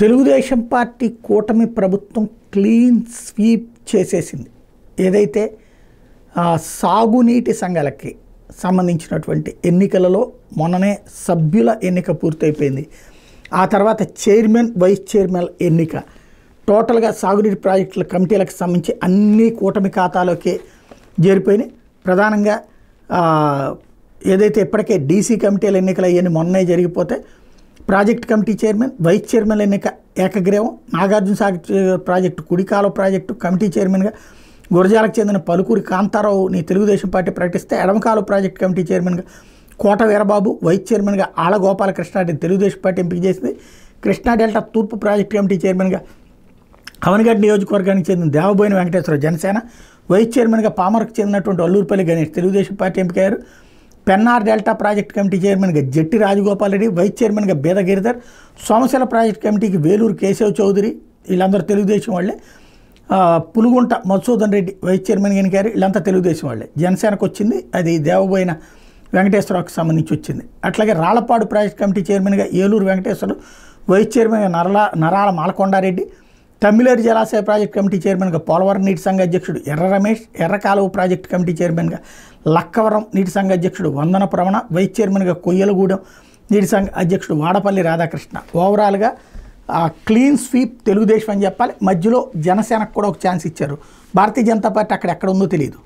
Telugu Desam party కూటమి ప్రభుత్వం clean sweep చేసేసింది. ఏదైతే సాగునీటి సంఘాలకి సంబంధించినటువంటి ఎన్నికలలో మొన్ననే సభ్యుల ఎన్నిక పూర్తయిపోయింది. ఆ తర్వాత చైర్మన్, వైస్ చైర్మన్ ఎన్నిక, టోటల్గా సాగునీటి ప్రాజెక్టుల కమిటీలకు సంబంధించి అన్ని కూటమి ఖాతాలోకి చేరిపోయినాయి. ప్రధానంగా ఏదైతే ఇప్పటికే డీసీ కమిటీల ఎన్నికలు అవన్నీ మొన్నే జరిగిపోతే project committee chairman, vice chairman ఎన్నిక ఏకగ్రీవం. నాగార్జున సాగర్ ప్రాజెక్టు, కుడికాలువ ప్రాజెక్టు కమిటీ చైర్మన్గా గురజాలకు చెందిన పలుకూరి కాంతారావుని తెలుగుదేశం పార్టీ ప్రకటిస్తే, ఎడమకాలువ ప్రాజెక్టు కమిటీ చైర్మన్గా కోట వీరబాబు, వైస్ చైర్మన్గా ఆళ్ల గోపాలకృష్ణారెడ్డి తెలుగుదేశం పార్టీ ఎంపిక చేసింది. కృష్ణా డెల్టా తూర్పు ప్రాజెక్టు కమిటీ చైర్మన్గా అవనగడ్డ నియోజకవర్గానికి చెందిన దేవబోయిన వెంకటేశ్వర జనసేన, వైస్ చైర్మన్గా పామరకు చెందినటువంటి అల్లూరుపల్లి గణేష్ తెలుగుదేశం పార్టీ ఎంపికయ్యారు. పెన్నార్ డెల్టా ప్రాజెక్ట్ కమిటీ చైర్మన్గా జట్టి రాజగోపాల్ రెడ్డి, వైస్ చైర్మన్గా బేద గిరిధర్, సోమశిల ప్రాజెక్ట్ కమిటీకి వేలూరు కేశవ్ చౌదరి, వీళ్ళందరూ తెలుగుదేశం వాళ్ళే. పులుగుంట మధుసూదన్ రెడ్డి వైస్ చైర్మన్గా ఎన్నికారు, వీళ్ళంతా తెలుగుదేశం వాళ్ళే. జనసేనకు వచ్చింది అది దేవబోయిన వెంకటేశ్వరరావుకి సంబంధించి వచ్చింది. అట్లాగే రాళ్లపాడు ప్రాజెక్ట్ కమిటీ చైర్మన్గా ఏలూరు వెంకటేశ్వరరావు, వైస్ చైర్మన్గా నరాల మాలకొండారెడ్డి, తమ్మిలేరు జలాశయ ప్రాజెక్ట్ కమిటీ చైర్మన్గా పోలవరం నీటి సంఘ అధ్యక్షుడు ఎర్ర రమేష్, ఎర్రకాలువ ప్రాజెక్ట్ కమిటీ చైర్మన్గా లక్కవరం నీటి సంఘ అధ్యక్షుడు వందన ప్రవణ, వైస్ చైర్మన్గా కొయ్యలగూడెం నీటి సంఘ అధ్యక్షుడు వాడపల్లి రాధాకృష్ణ. ఓవరాల్గా క్లీన్ స్వీప్ తెలుగుదేశం అని చెప్పాలి. మధ్యలో జనసేనకు కూడా ఒక ఛాన్స్ ఇచ్చారు. భారతీయ జనతా పార్టీ అక్కడ ఎక్కడ ఉందో తెలియదు.